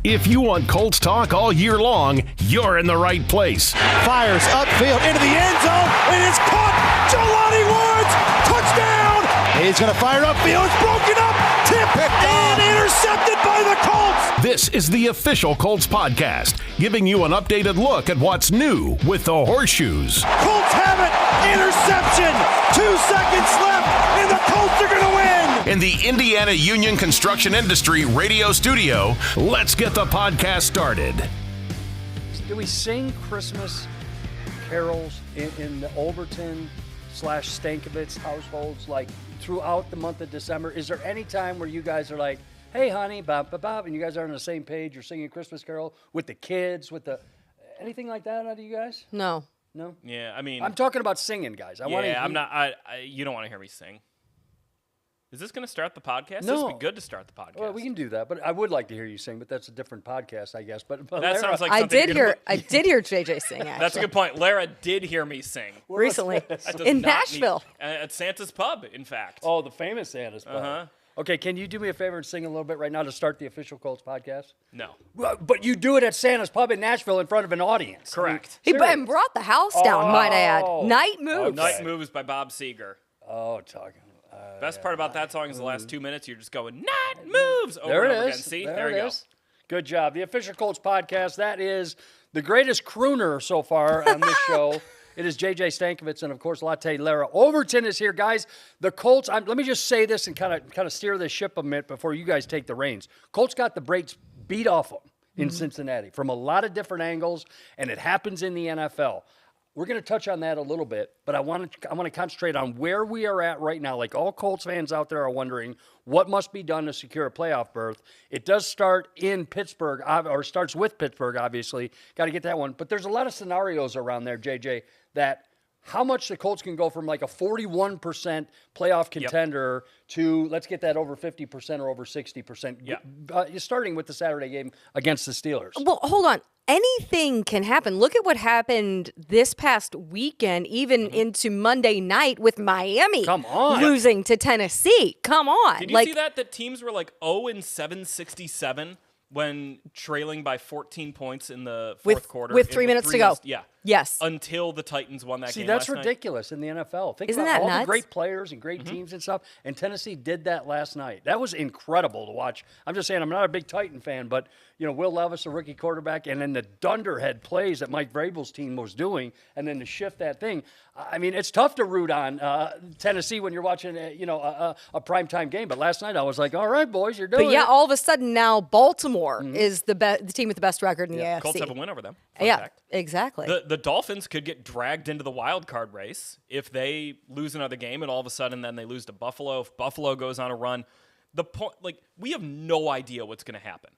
If you want Colts talk all year long, you're in the right place. Fires upfield into the end zone, and it's caught. Jelani Woods, touchdown! He's going to fire upfield. It's broken up, tipped, and intercepted by the Colts. This is the official Colts Podcast, giving you an updated look at what's new with the Horseshoes. Colts have it. Interception. 2 seconds left, and the Colts are going to win. In the Indiana Union Construction Industry radio studio, let's get the podcast started. Do we sing Christmas carols in the Overton / Stankevitz households like throughout the month of December? Is there any time where you guys are like, hey, honey, bop, bop, bop, and you guys are on the same page? You're singing a Christmas carol with the kids, with the anything like that out of you guys? No. No? Yeah, I mean, I'm talking about singing, guys. I'm not. You don't want to hear me sing. Is this going to start the podcast? No. This would be good to start the podcast. Well, we can do that, but I would like to hear you sing, but that's a different podcast, I guess. But that Larra, sounds like I something did hear JJ sing, actually. That's a good point. Larra did hear me sing. Recently. That does In not Nashville. At Santa's Pub, in fact. Oh, the famous Santa's Pub. Uh-huh. Okay, can you do me a favor and sing a little bit right now to start the official Colts podcast? No. Well, but you do it at Santa's Pub in Nashville in front of an audience. Correct. He brought the house down, might I add. Oh. Night Moves. Night Moves by Bob Seger. Oh, talking. Best part about that song is the last 2 minutes, you're just going, Night Moves! Over There and it over is. again. See? There you it go. is. Good job. The official Colts podcast, that is the greatest crooner so far on this show. It is JJ Stankevitz and, of course, Latte Larra. Overton is here, guys. The Colts, let me just say this and kind of steer this ship a minute before you guys take the reins. Colts got the brakes beat off them in Cincinnati from a lot of different angles, and it happens in the NFL. We're going to touch on that a little bit, but I want to concentrate on where we are at right now. Like all Colts fans out there are wondering what must be done to secure a playoff berth. It does start in Pittsburgh, or starts with Pittsburgh, obviously. Got to get that one. But there's a lot of scenarios around there, JJ, that how much the Colts can go from like a 41% playoff contender to, let's get that over 50% or over 60%. Yeah. Starting with the Saturday game against the Steelers. Well, hold on. Anything can happen. Look at what happened this past weekend, even into Monday night with Miami Come on. losing to Tennessee. Come on. Did you see that teams were like 0-767 when trailing by 14 points in the fourth quarter? With 3 minutes to go. Yeah. Yes. Until the Titans won that See, game that's last night. ridiculous in the NFL. Think Isn't about that all nuts? the great players and great teams and stuff. And Tennessee did that last night. That was incredible to watch. I'm just saying, I'm not a big Titan fan, but Will Levis, a rookie quarterback, and then the dunderhead plays that Mike Vrabel's team was doing, and then to shift that thing. I mean, it's tough to root on Tennessee when you're watching, a primetime game. But last night I was like, all right, boys, you're doing But yeah, it. all of a sudden now Baltimore is the team with the best record in the AFC. Colts have a win over them. Fun Yeah, fact. exactly. The Dolphins could get dragged into the wild card race if they lose another game and all of a sudden then they lose to Buffalo. If Buffalo goes on a run, we have no idea what's going to happen.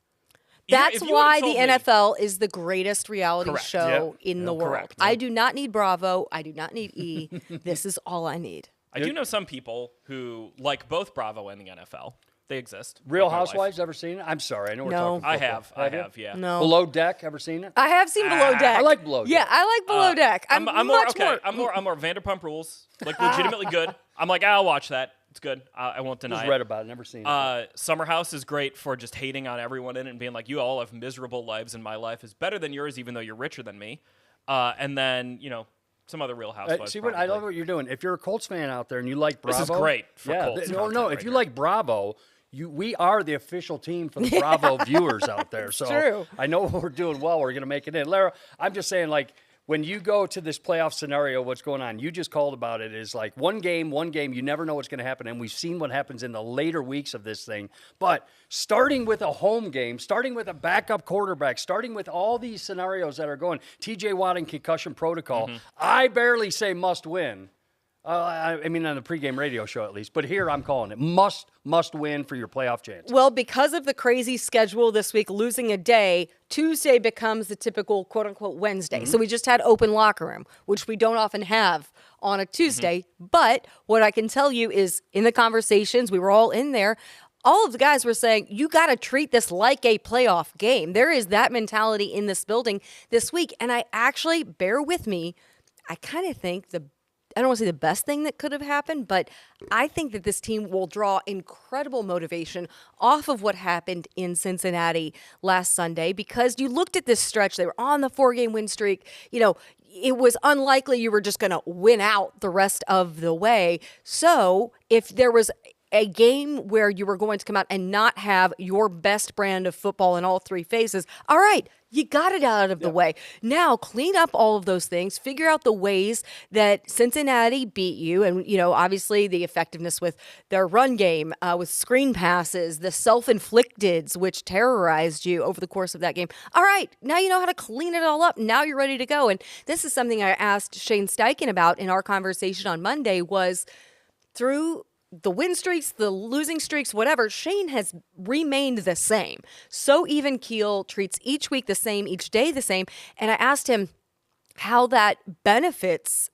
That's If you why would've the told me- NFL is the greatest reality Correct. show in the world. correct. I do not need Bravo. I do not need E. This is all I need. I do know some people who like both Bravo and the NFL. They exist. Real Like my wife. Housewives, ever seen it? I'm sorry, I know we're No. talking I football. have, you? yeah. No. Below Deck, ever seen it? I have seen Below Deck. I like Below Deck. Yeah, I like Below Deck. I'm more much okay. more. I'm more Vanderpump Rules, like legitimately good. I'm like, I'll watch that. It's good. I won't deny Just it. read about it, never seen it. Summer House is great for just hating on everyone in it and being like, you all have miserable lives and my life is better than yours, even though you're richer than me. And then, some other Real Housewives. See what I love what you're doing. If you're a Colts fan out there and you like Bravo, This is great for yeah, Colts no, content if right you here. like Bravo, we are the official team for the Bravo viewers out there. So true. I know we're doing well. We're going to make it in. Larra, I'm just saying, like, when you go to this playoff scenario, what's going on? You just called about it is like one game, you never know what's going to happen. And we've seen what happens in the later weeks of this thing. But starting with a home game, starting with a backup quarterback, starting with all these scenarios that are going, TJ Watt and concussion protocol, I barely say must win. I mean, on the pregame radio show at least. But here I'm calling it must win for your playoff chance. Well, because of the crazy schedule this week, losing a day, Tuesday becomes the typical quote-unquote Wednesday. So we just had open locker room, which we don't often have on a Tuesday. But what I can tell you is in the conversations, we were all in there, all of the guys were saying, you got to treat this like a playoff game. There is that mentality in this building this week. And I actually, bear with me, I kind of think the I don't want to say the best thing that could have happened, but I think that this team will draw incredible motivation off of what happened in Cincinnati last Sunday, because you looked at this stretch. They were on the 4-game win streak. It was unlikely you were just going to win out the rest of the way. So if there was a game where you were going to come out and not have your best brand of football in all three phases, all right, you got it out of the way. Now clean up all of those things, figure out the ways that Cincinnati beat you. And, obviously the effectiveness with their run game, with screen passes, the self-inflicteds, which terrorized you over the course of that game. All right, now you know how to clean it all up. Now you're ready to go. And this is something I asked Shane Steichen about in our conversation on Monday, was through the win streaks, the losing streaks, whatever, Shane has remained the same. So even keel, treats each week the same, each day the same. And I asked him how that benefits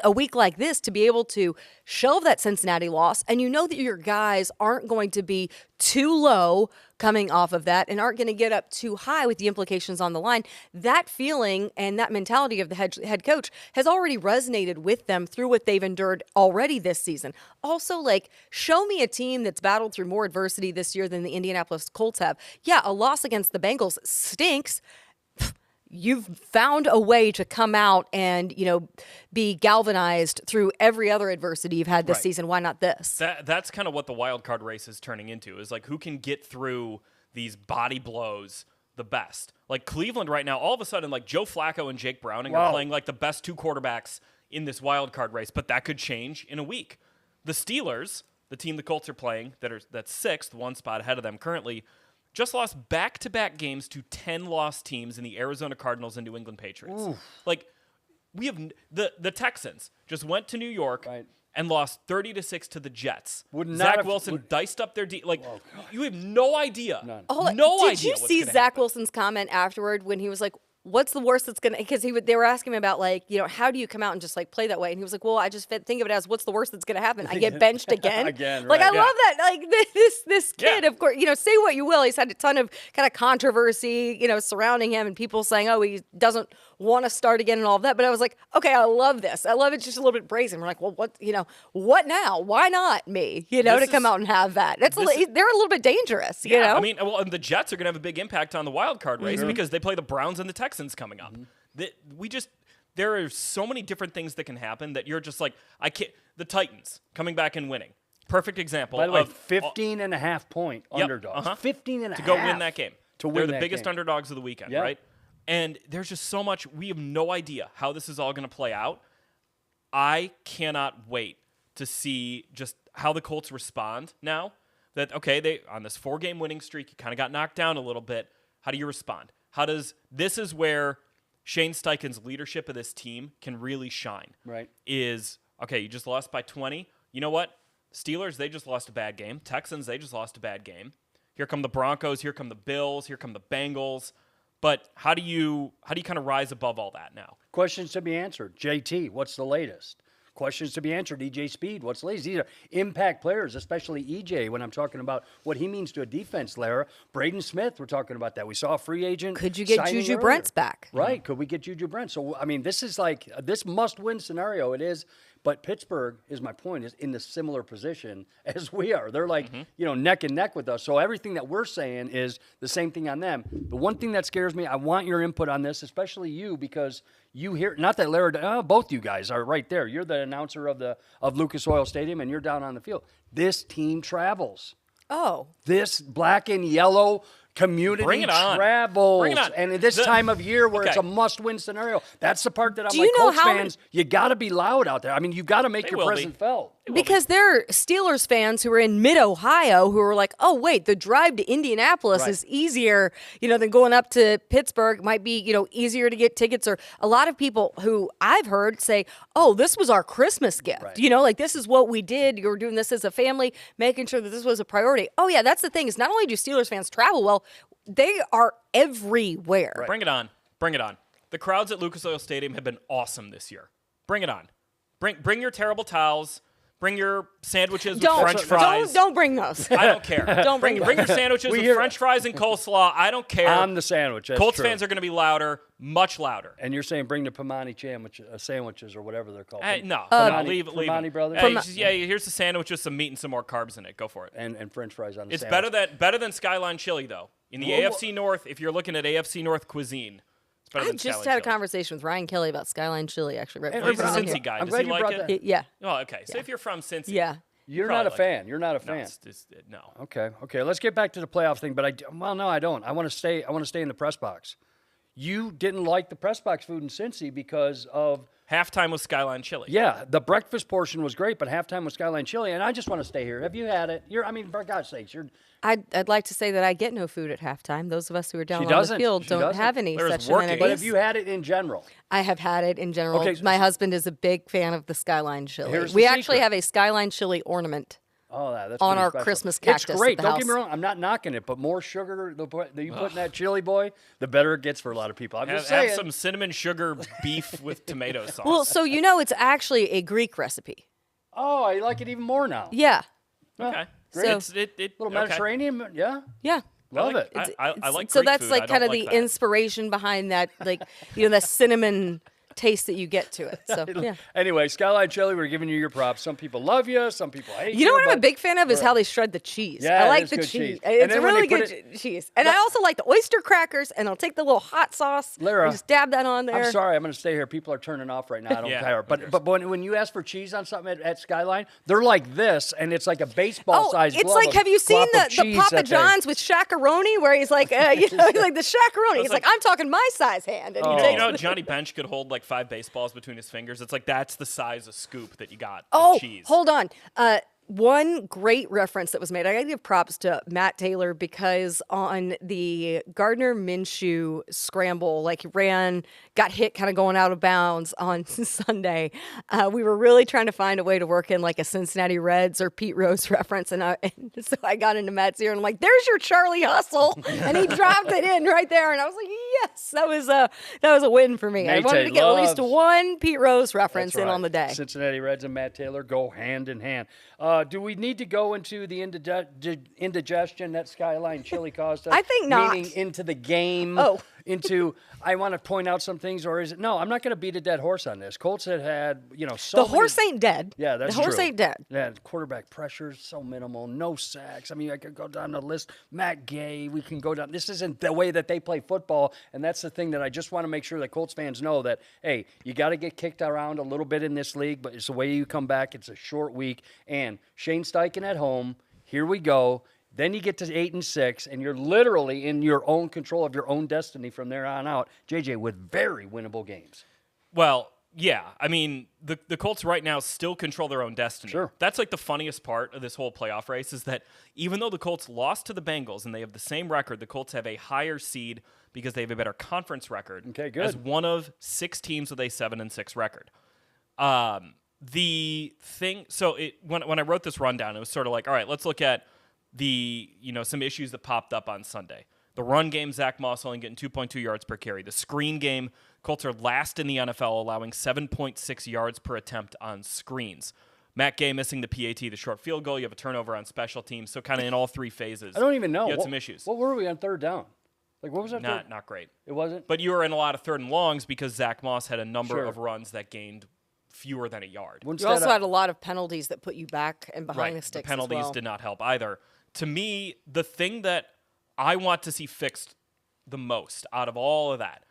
a week like this to be able to shelve that Cincinnati loss. And you know that your guys aren't going to be too low coming off of that and aren't going to get up too high with the implications on the line. That feeling and that mentality of the head coach has already resonated with them through what they've endured already this season. Also, show me a team that's battled through more adversity this year than the Indianapolis Colts have. Yeah, a loss against the Bengals stinks. You've found a way to come out and, be galvanized through every other adversity you've had this season. Why not this? That's kind of what the wild card race is turning into, is who can get through these body blows the best. Cleveland right now, all of a sudden, Joe Flacco and Jake Browning are playing the best two quarterbacks in this wild card race, but that could change in a week. The Steelers, the team the Colts are playing, that's sixth, one spot ahead of them currently, just lost back-to-back games to 10 lost teams in the Arizona Cardinals and New England Patriots. Oof. We have the Texans just went to New York and lost 30-6 to the Jets. Zach Wilson diced up their you have no idea. None. Did you see Zach Wilson's comment afterward when he was like, what's the worst that's going to, because they were asking him about how do you come out and just play that way? And he was like, well, I just think of it as, what's the worst that's going to happen? I get benched again. Again, right. I love that. This kid, of course, say what you will. He's had a ton of kind of controversy, surrounding him and people saying, oh, he doesn't want to start again and all of that. But I was like, okay, I love this. I love it. Just a little bit brazen. We're like, well, what now? Why not me, to come out and have that? They're a little bit dangerous, you know? I mean, and the Jets are going to have a big impact on the wild card race because they play the Browns and the Texans coming up. There are so many different things that can happen that you're just I can't. The Titans coming back and winning. Perfect example. By the way, 15.5 point underdogs. 15.5. To go win that game. They're the biggest game. underdogs of the weekend, right? And there's just so much. We have no idea how this is all going to play out. I cannot wait to see just how the Colts respond now. That, they on this 4-game winning streak, you kind of got knocked down a little bit. How do you respond? This is where Shane Steichen's leadership of this team can really shine. Right. You just lost by 20. You know what? Steelers, they just lost a bad game. Texans, they just lost a bad game. Here come the Broncos. Here come the Bills. Here come the Bengals. But how do you kind of rise above all that now? Questions to be answered. JT, what's the latest? Questions to be answered. EJ Speed, what's the latest? These are impact players, especially EJ, when I'm talking about what he means to a defense, Larra. Braden Smith, we're talking about that. We saw a free agent. Could you get Juju Brents back? Right. Could we get Juju Brents? So, this is this must-win scenario. It is. But Pittsburgh, is my point, is in the similar position as we are. They're neck and neck with us. So everything that we're saying is the same thing on them. The one thing that scares me, I want your input on this, especially you, because you hear, not that Larra, both you guys are right there. You're the announcer of Lucas Oil Stadium, and you're down on the field. This team travels. Oh. This black and yellow community travels. Bring it on. And this time of year where it's a must-win scenario, that's the part that I'm Colts fans, you got to be loud out there. You got to make your presence felt. Because there are Steelers fans who are in mid-Ohio who are like, oh, wait, the drive to Indianapolis is easier, than going up to Pittsburgh. Might be, easier to get tickets. Or a lot of people who I've heard say, oh, this was our Christmas gift. Right. This is what we did. You were doing this as a family, making sure that this was a priority. Oh, yeah, that's the thing. Is not only do Steelers fans travel well, they are everywhere. Right. Bring it on. Bring it on. The crowds at Lucas Oil Stadium have been awesome this year. Bring it on. Bring your terrible towels. Bring your sandwiches with French fries. Don't bring those. I don't care. Don't bring Bring your sandwiches with French fries and coleslaw. I don't care. I'm the sandwich. That's Colts true. fans are going to be louder, much louder. And you're saying bring the Pamani sandwiches or whatever they're called. No, leave Pamani them. brothers. Here's a sandwich with some meat and some more carbs in it. Go for it. And French fries on the It's sandwich. better than Skyline Chili though. In the AFC North, if you're looking at AFC North cuisine, it's better I than just Skyline had a Chili. conversation with Ryan Kelly about Skyline Chili, actually. Right He's a before we got Cincy here. guy. I'm Does glad he you like brought it? Yeah. Oh, okay. So if you're from Cincy, Yeah. You're probably not a like fan. You're not a no, fan. no. Okay. Let's get back to the playoff thing. But no, I don't. I want to stay in the press box. You didn't like the press box food in Cincy because of Halftime with Skyline Chili. Yeah, the breakfast portion was great, but halftime with Skyline Chili, and I just want to stay here. Have you had it? For God's sakes, I'd like to say that I get no food at halftime. Those of us who are down She on doesn't. the field She don't doesn't. have any There's such working. amenities. But have you had it in general? I have had it in general. Okay, My husband is a big fan of the Skyline Chili. Here's the We actually secret. have a Skyline Chili ornament. Oh, that's On pretty our special. Christmas cactus It's great. at the Don't get me house. wrong. I'm not knocking it, but more sugar that you put in that chili, boy, the better it gets for a lot of people. I'm just saying. Have some cinnamon sugar beef with tomato sauce. Well, so it's actually a Greek recipe. Oh, I like it even more now. Yeah. okay. So- It's Little okay. Mediterranean, yeah. Yeah. Love like- it. I like So Greek that's food. like I kind don't of the like that. inspiration behind that, that cinnamon taste that you get to it. So yeah. Anyway, Skyline Chili, we're giving you your props. Some people love you, some people hate you. You know what I'm a but- big fan of is how they shred the cheese. Yeah, I it like is the good cheese. cheese. And It's then when really they put good cheese. And I also like the oyster crackers, and I'll take the little hot sauce. Larra, and just dab that on there. I'm sorry, I'm going to stay here. People are turning off right now. I don't Yeah, care. who But cares? but when you ask for cheese on something at Skyline, they're like this, and it's like a baseball size. It's like, have you seen the Papa John? John's with shakaroni, where he's like, he's like the shakaroni. He's like, I'm talking my size hand. And he You takes know, the- Johnny Bench could hold like 5 baseballs between his fingers. It's like that's the size of scoop that you got. Oh, of cheese. hold on. One great reference that was made. I got to give props to Matt Taylor because on the Gardner Minshew scramble, got hit kind of going out of bounds on Sunday. We were really trying to find a way to work in like a Cincinnati Reds or Pete Rose reference. And so I got into Matt's ear and I'm like, there's your Charlie Hustle. And he dropped it in right there. And I was like, yes, that was a win for me. I Nate wanted to get at least loves- one Pete Rose reference That's in right. on the day. Cincinnati Reds and Matt Taylor go hand in hand. Do we need to go into the indigestion that Skyline Chili caused us? I think not. Meaning into the game. Oh. I want to point out some things, or is it? No, I'm not going to beat a dead horse on this. Colts had so The many- horse ain't dead. Yeah, that's the horse true. ain't dead. Yeah, quarterback pressure is so minimal, no sacks. I mean, I could go down the list. Matt Gay, we can go down. This isn't the way that they play football, and that's the thing that I just want to make sure that Colts fans know that, hey, you got to get kicked around a little bit in this league, but it's the way you come back. It's a short week, and Shane Steichen at home, here we go. Then you get to 8-6, and you're literally in your own control of your own destiny from there on out, JJ, with very winnable games. Well, yeah. I mean, the Colts right now still control their own destiny. Sure. That's like the funniest part of this whole playoff race is that even though the Colts lost to the Bengals and they have the same record, the Colts have a higher seed because they have a better conference record. Okay, good. As one of 6 teams with a 7-6 record. The thing, so when I wrote this rundown, it was sort of like, all right, let's look at some issues that popped up on Sunday. The run game, Zach Moss only getting 2.2 yards per carry. The screen game, Colts are last in the NFL, allowing 7.6 yards per attempt on screens. Matt Gay missing the PAT, the short field goal. You have a turnover on special teams. So kind of in all 3 phases. I don't even know. You had some issues. What were we on third down? Like, what was that? Not great. It wasn't? But you were in a lot of 3rd and longs because Zach Moss had a number Sure. of runs that gained fewer than a yard. You also had a lot of penalties that put you back and behind the sticks. The penalties as well. did not help either. To me, the thing that I want to see fixed the most out of all of that,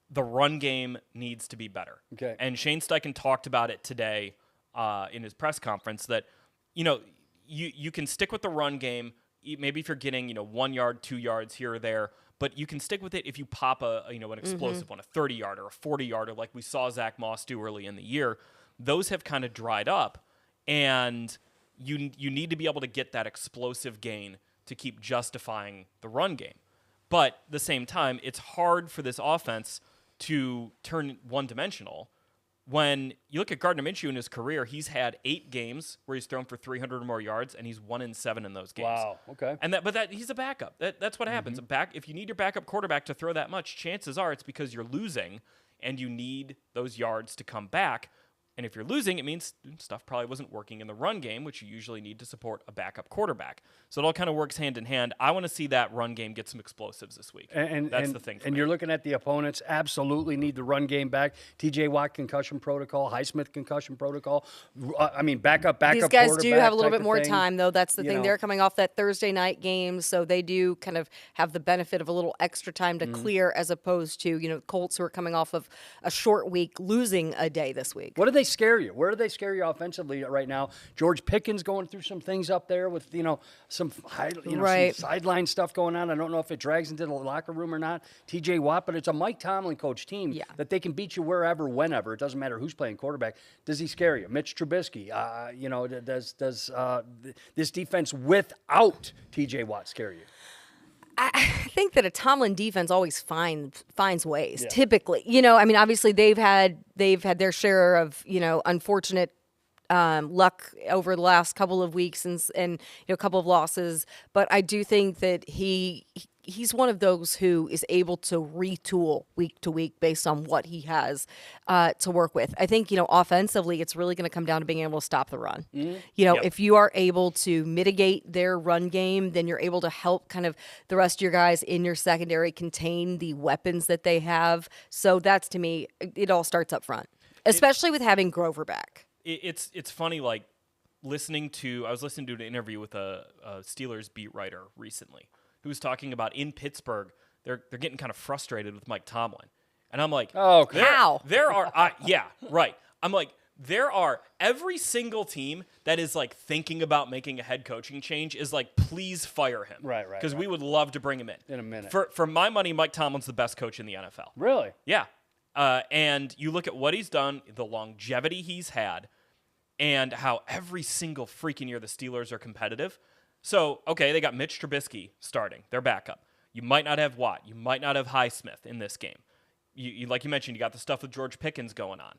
the run game needs to be better. Okay. And Shane Steichen talked about it today in his press conference that, you can stick with the run game. Maybe if you're getting, 1 yard, 2 yards here or there, but you can stick with it if you pop an explosive one, a 30-yarder, a 40-yarder, like we saw Zach Moss do early in the year. Those have kind of dried up, and you need to be able to get that explosive gain to keep justifying the run game. But at the same time, it's hard for this offense to turn one-dimensional. When you look at Gardner Minshew in his career, he's had 8 games where he's thrown for 300 or more yards, and he's 1-7 in those games. Wow, okay. And he's a backup. That's what happens. If you need your backup quarterback to throw that much, chances are it's because you're losing, and you need those yards to come back. And if you're losing, it means stuff probably wasn't working in the run game, which you usually need to support a backup quarterback. So it all kind of works hand in hand. I want to see that run game get some explosives this week. And that's the thing for me. You're looking at the opponents, absolutely need the run game back. TJ Watt concussion protocol, Highsmith concussion protocol. Backup These guys quarterback do have a little bit more thing. time, though. That's the thing. They're coming off that Thursday night game, so they do kind of have the benefit of a little extra time to clear as opposed to, Colts who are coming off of a short week, losing a day this week. What do they scare you? Where do they scare you offensively right now? George Pickens going through some things up there with, some sideline stuff going on. I don't know if it drags into the locker room or not. TJ Watt, but it's a Mike Tomlin coach team that they can beat you wherever, whenever. It doesn't matter who's playing quarterback. Does he scare you? Mitch Trubisky, does this defense without TJ Watt scare you? I think that a Tomlin defense always finds ways. Typically, obviously they've had their share of unfortunate luck over the last couple of weeks and a couple of losses. But I do think that he's one of those who is able to retool week to week based on what he has to work with. I think, offensively, it's really going to come down to being able to stop the run. If you are able to mitigate their run game, then you're able to help kind of the rest of your guys in your secondary contain the weapons that they have. So that's, to me, it all starts up front, especially with having Grover back. It's funny, like, I was listening to an interview with a Steelers beat writer recently who was talking about in Pittsburgh, they're getting kind of frustrated with Mike Tomlin. And I'm like, oh, how? I'm like, there are every single team that is like thinking about making a head coaching change is like, please fire him. Right. Because we would love to bring him in a minute. For my money, Mike Tomlin's the best coach in the NFL. Really? Yeah. And you look at what he's done, the longevity he's had, and how every single freaking year the Steelers are competitive. So, okay, they got Mitch Trubisky starting, their backup. You might not have Watt. You might not have Highsmith in this game. You like you mentioned, you got the stuff with George Pickens going on.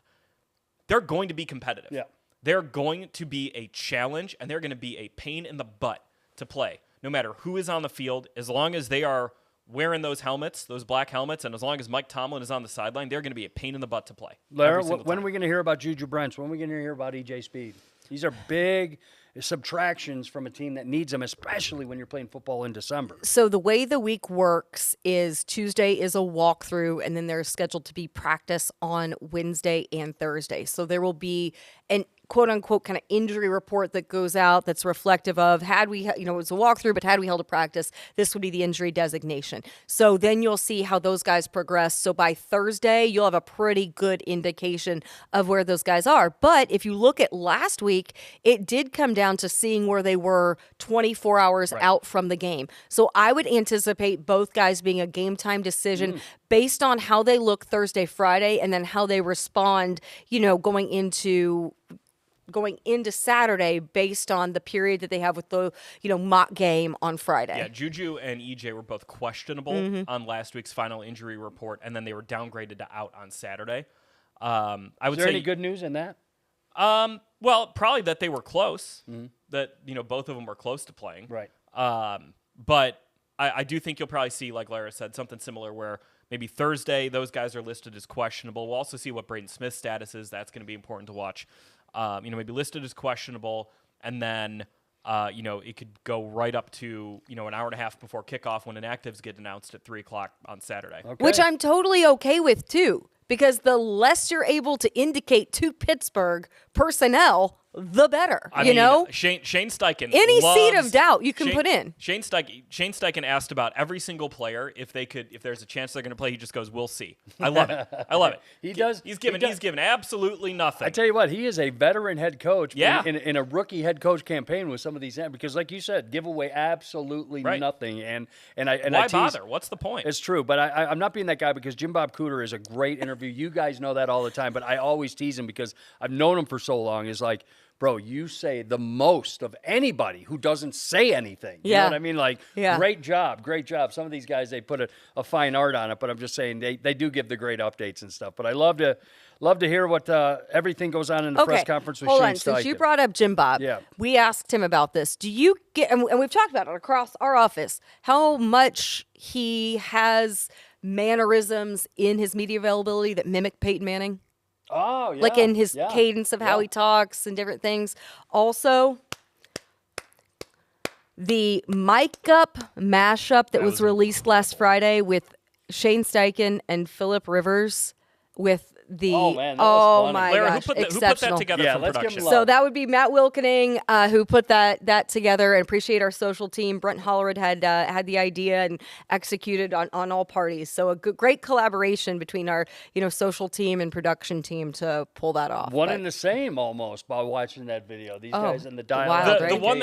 They're going to be competitive. Yeah. They're going to be a challenge, and they're going to be a pain in the butt to play, no matter who is on the field. As long as they are wearing those helmets, those black helmets, and as long as Mike Tomlin is on the sideline, they're going to be a pain in the butt to play. Larra, when are we going to hear about Juju Brents? When are we going to hear about EJ Speed? These are big subtractions from a team that needs them, especially when you're playing football in December. So the way the week works is Tuesday is a walkthrough, and then there's scheduled to be practice on Wednesday and Thursday. So there will be an quote-unquote kind of injury report that goes out that's reflective of had we, it was a walkthrough, but had we held a practice, this would be the injury designation. So then you'll see how those guys progress. So by Thursday, you'll have a pretty good indication of where those guys are. But if you look at last week, it did come down to seeing where they were 24 hours out from the game. So I would anticipate both guys being a game time decision based on how they look Thursday, Friday, and then how they respond, going into Saturday based on the period that they have with the, mock game on Friday. Yeah, Juju and EJ were both questionable on last week's final injury report, and then they were downgraded to out on Saturday. I would Is there say any good news in that? Well, probably that they were close, that, both of them were close to playing. Right. But I do think you'll probably see, like Larra said, something similar where maybe Thursday those guys are listed as questionable. We'll also see what Braden Smith's status is. That's going to be important to watch. Maybe listed as questionable, and then, it could go right up to, an hour and a half before kickoff when inactives get announced at 3 o'clock on Saturday. Okay. Which I'm totally okay with, too, because the less you're able to indicate to Pittsburgh personnel, the better, Shane Steichen. Any seed of doubt you can put in. Shane Steichen asked about every single player if there's a chance they're going to play. He just goes, "We'll see." I love it. He does. He's given absolutely nothing. I tell you what, he is a veteran head coach. Yeah. In a rookie head coach campaign with some of these, because like you said, give away absolutely nothing. And why bother? What's the point? It's true, but I'm not being that guy because Jim Bob Cooter is a great interview. You guys know that all the time, but I always tease him because I've known him for so long. Is like, bro, you say the most of anybody who doesn't say anything. You know what I mean? Like, great job. Some of these guys, they put a fine art on it, but I'm just saying they do give the great updates and stuff. But I love to hear what everything goes on in the press conference with Shane Steichen. Since you brought up Jim Bob, we asked him about this. Do you get, and we've talked about it across our office, how much he has mannerisms in his media availability that mimic Peyton Manning? Oh, yeah. Like in his cadence of how he talks and different things. Also, the Mic Up mashup that was released last Friday with Shane Steichen and Phillip Rivers with the that was funny. my Lara, gosh, who put exceptional. that together Yeah, for let's give him production? love. So that would be Matt Wilkening, who put that together, and appreciate our social team. Brent Hollerud had the idea and executed on all parties. So a great collaboration between our social team and production team to pull that off. One and the same almost by watching that video. These guys in the dialogue. wild, The right? one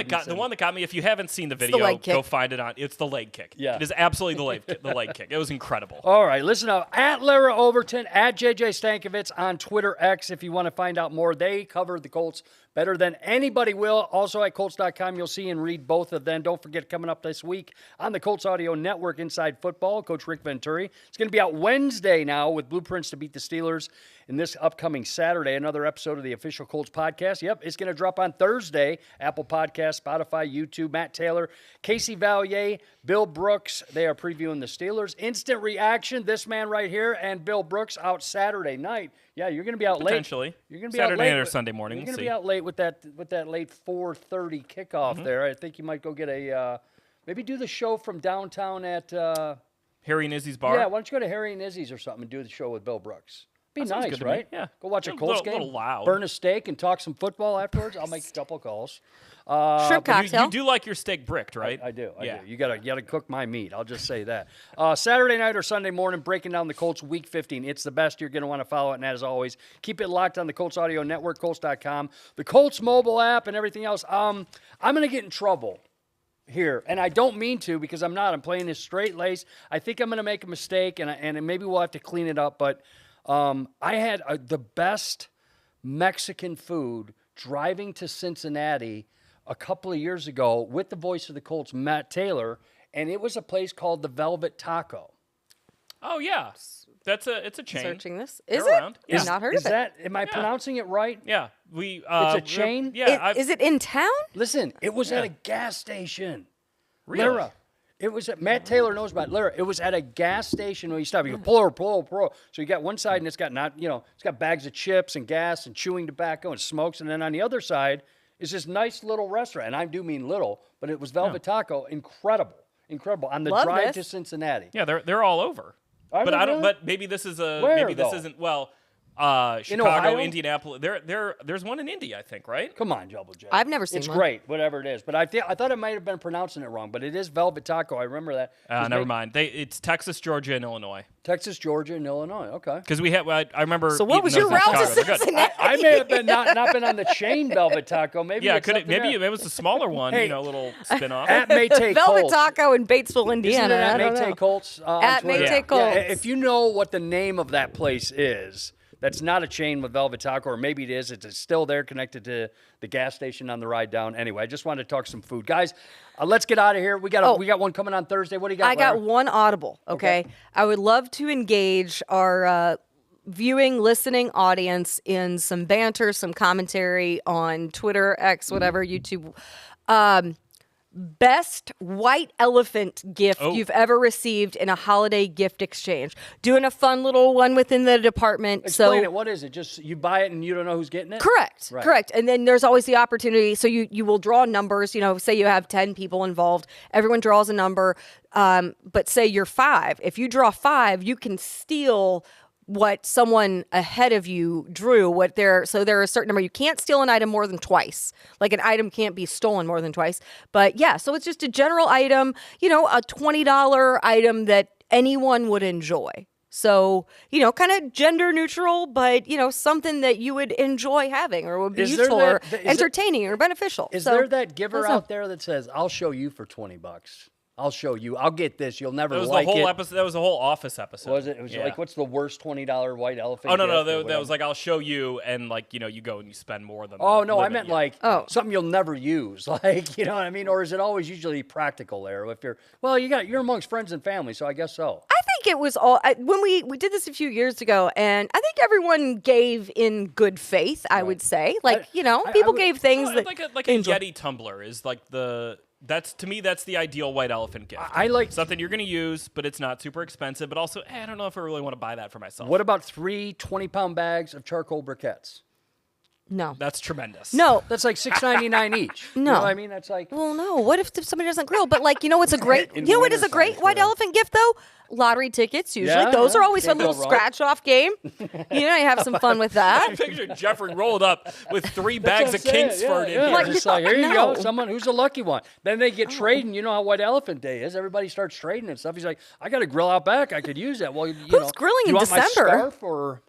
that got me. If you haven't seen the video, leg kick. go find it on. It's the leg kick. Yeah. It is absolutely the leg kick. It was incredible. All right, listen up. At Larra Overton, at JJ Stankevitz on Twitter X if you want to find out more. They cover the Colts better than anybody will. Also at Colts.com, you'll see and read both of them. Don't forget, coming up this week on the Colts Audio Network, Inside Football, Coach Rick Venturi. It's going to be out Wednesday now with blueprints to beat the Steelers. In this upcoming Saturday, another episode of the official Colts podcast. Yep, it's going to drop on Thursday. Apple Podcast, Spotify, YouTube. Matt Taylor, Casey Valier, Bill Brooks. They are previewing the Steelers. Instant reaction, this man right here, and Bill Brooks out Saturday night. Yeah, you're going to be out late. Potentially. You're going to be Saturday out late night or Sunday morning. You're We'll going to see. be out late with that late 4:30 kickoff there. I think you might go get maybe do the show from downtown at Harry and Izzy's bar. yeah. Why don't you go to Harry and Izzy's or something and do the show with Bill Brooks? Be That sounds nice, good to me. right? Yeah. Go watch a A Colts little- game. little loud. Burn a steak and talk some football afterwards. I'll make a couple calls. Shrimp You, cocktail. you do like your steak bricked, right? I do. Yeah. You gotta cook my meat. I'll just say that. Saturday night or Sunday morning, breaking down the Colts Week 15. It's the best. You're gonna want to follow it, and as always, keep it locked on the Colts Audio Network, Colts.com, the Colts mobile app, and everything else. I'm gonna get in trouble here, and I don't mean to because I'm not. I'm playing this straight lace. I think I'm gonna make a mistake, and maybe we'll have to clean it up. But I had the best Mexican food driving to Cincinnati a couple of years ago with the voice of the Colts, Matt Taylor, and it was a place called the Velvet Taco. Oh yeah, it's a chain. Searching this. They're Is around. it? I've not heard Is of it. that? Am I pronouncing it right? Yeah, we. It's a we're- chain? Yeah, Is it in town? Listen, it was at a gas station. Really? Larra. It was at, Matt Taylor knows about it. Larra, it was at a gas station when you stop. You go, pull. So you got one side and it's got it's got bags of chips and gas and chewing tobacco and smokes. And then on the other side is this nice little restaurant. And I do mean little, but it was Velvet Taco. Incredible. On the Love drive this. to Cincinnati. Yeah, they're all over. Are But they I don't. really? But maybe this is Where, maybe this though? isn't. Well, Ohio? Chicago, Indianapolis. There's one in Indy, I think, right? Come on, Double J. I've never seen It's one. great, whatever it is. But I thought I might have been pronouncing it wrong. But it is Velvet Taco. I remember that. Never mind. It's Texas, Georgia, and Illinois. Texas, Georgia, and Illinois. Okay. Because we had. I remember. So what eating was those your in route to Chicago. They're good. Cincinnati? I may have been not been on the chain Velvet Taco. Maybe Yeah, it's could it? something Maybe there. it was a smaller one. Hey, a little spin off. At Maytay Velvet Colts. Taco in Batesville, Isn't Indiana. it I at don't Maytay know. Colts? On At Twitter? Maytay Yeah, Colts. if you know what the name of that place is, that's not a chain with Velvet Taco, or maybe it is. It's still there connected to the gas station on the ride down. Anyway, I just wanted to talk some food. Guys, let's get out of here. We got one coming on Thursday. What do you got, I got Larry? one audible, okay? I would love to engage our viewing, listening audience in some banter, some commentary on Twitter, X, whatever, YouTube. Best white elephant gift you've ever received in a holiday gift exchange. Doing a fun little one within the department. Explain it. What is it? Just you buy it and you don't know who's getting it? Correct. Right. Correct. And then there's always the opportunity. So you will draw numbers, say you have 10 people involved. Everyone draws a number. But say you're 5. If you draw 5, you can steal what someone ahead of you drew, so there are a certain number. You can't steal an item more than twice. Like an item can't be stolen more than twice. But yeah, so it's just a general item, a $20 item that anyone would enjoy. So, kind of gender neutral, but, something that you would enjoy having or would be Is there useful or that- is entertaining or beneficial. Is So, there that giver awesome. out there that says, I'll show you for $20? I'll show you. I'll get this. You'll never That was like the whole it. episode. That was the whole Office episode. Was it? It was Yeah. like, what's the worst $20 white elephant? Oh no, gift or that whatever? was like I'll show you, and you go and you spend more than. Oh the no, I limit, meant yeah. like Oh. something you'll never use, like you know what I mean, or is it always usually practical there? If you're amongst friends and family, so I guess so. I think it was all when we did this a few years ago, and I think everyone gave in good faith. I would say, people would- gave things Oh, that like a Yeti tumbler is like the to me, that's the ideal white elephant gift. I like something you're going to use, but it's not super expensive. But also, I don't know if I really want to buy that for myself. What about 3 20-pound bags of charcoal briquettes? No. That's tremendous. No. That's like $6.99 each. No. You know what I mean? That's like. Well, no. What if somebody doesn't grill? But like, what's a great? You know what is a great white elephant gift though? Lottery tickets. Usually, those are always a little scratch-off game. You have some fun with that. I pictured Jeffrey rolled up with 3 bags of Kingsford in here. Like, just like, here you go, someone who's a lucky one. Then they get trading. You know how White Elephant Day is. Everybody starts trading and stuff. He's like, I got a grill out back. I could use that. Well, who's grilling in want December? My scarf or...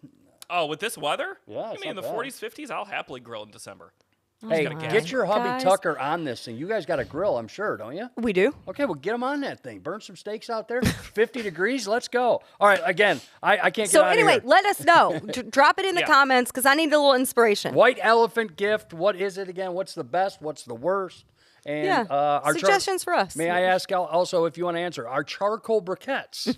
Oh, with this weather? Yeah, you mean in the 40s, 50s? I'll happily grill in December. Hey, get your hubby Tucker on this thing. You guys got a grill, I'm sure, don't you? We do. Okay, well, get him on that thing. Burn some steaks out there. 50 degrees. Let's go. All right, again, I can't get So out anyway, of here. let us know. Drop it in the comments because I need a little inspiration. White elephant gift. What is it again? What's the best? What's the worst? And our suggestions for us. May I ask also if you want to answer, are charcoal briquettes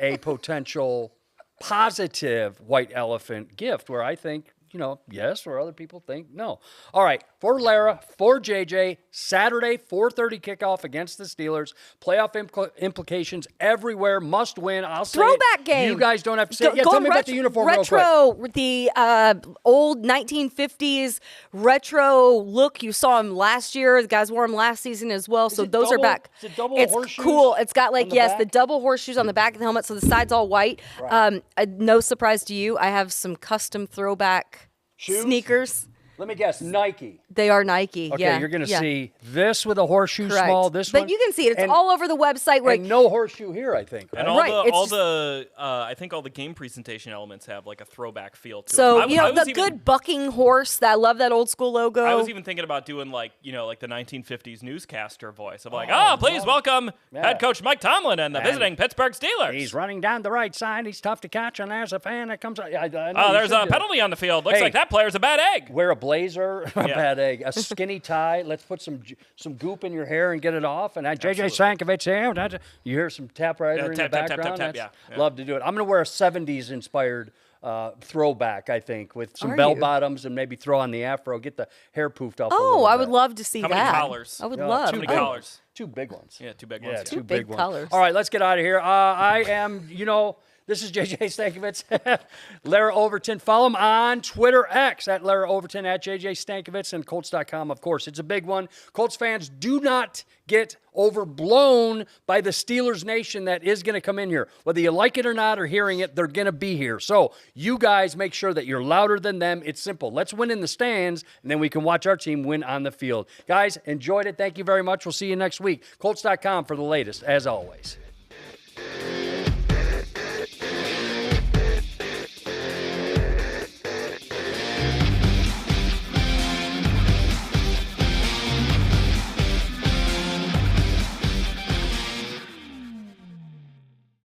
a potential positive white elephant gift where I think, yes, or other people think no. All right, for Larra, for JJ, Saturday, 4:30 kickoff against the Steelers. Playoff implications everywhere, must win. I'll say Throwback game. You guys don't have to say it. Yeah, tell me about the uniform real quick. The old 1950s retro look. You saw them last year. The guys wore them last season as well, so those are back. Is it double It's horseshoes cool. It's got back? the double horseshoes on the back of the helmet, so the side's all white. Right. No surprise to you, I have some custom throwback sneakers. Let me guess, Nike. They are Nike. Okay, yeah. you're going to see this with a horseshoe Correct. small, this one. But you can see it. It's all over the website. Where and no horseshoe here, I think. And Right? I think all the game presentation elements have like a throwback feel to so, it. the good bucking horse. I love that old school logo. I was even thinking about doing like the 1950s newscaster voice of like, please welcome head coach Mike Tomlin and the visiting Pittsburgh Steelers. He's running down the right side. He's tough to catch, and there's a fan that comes out. There's a penalty on the field. Looks like that player's a bad egg. Wear a blazer, a bad egg, a skinny tie. Let's put some goop in your hair and get it off. And JJ Stankevitz here. You hear some typewriter in the background. Yeah. Love to do it. I'm going to wear a 70s inspired throwback, I think, with some bell bottoms and maybe throw on the afro, get the hair poofed up. I would love to see How that. many collars? I would love. How many collars? 2 big ones. Yeah, 2 big ones. Yeah, Two big big ones. colors. All right, let's get out of here. I am, this is JJ Stankevitz, Larra Overton. Follow him on Twitter X at Larra Overton, at JJ Stankevitz, and Colts.com, of course. It's a big one. Colts fans, do not get overblown by the Steelers nation that is going to come in here. Whether you like it or not or hearing it, they're going to be here. So you guys make sure that you're louder than them. It's simple. Let's win in the stands, and then we can watch our team win on the field. Guys, enjoyed it. Thank you very much. We'll see you next week. Colts.com for the latest, as always.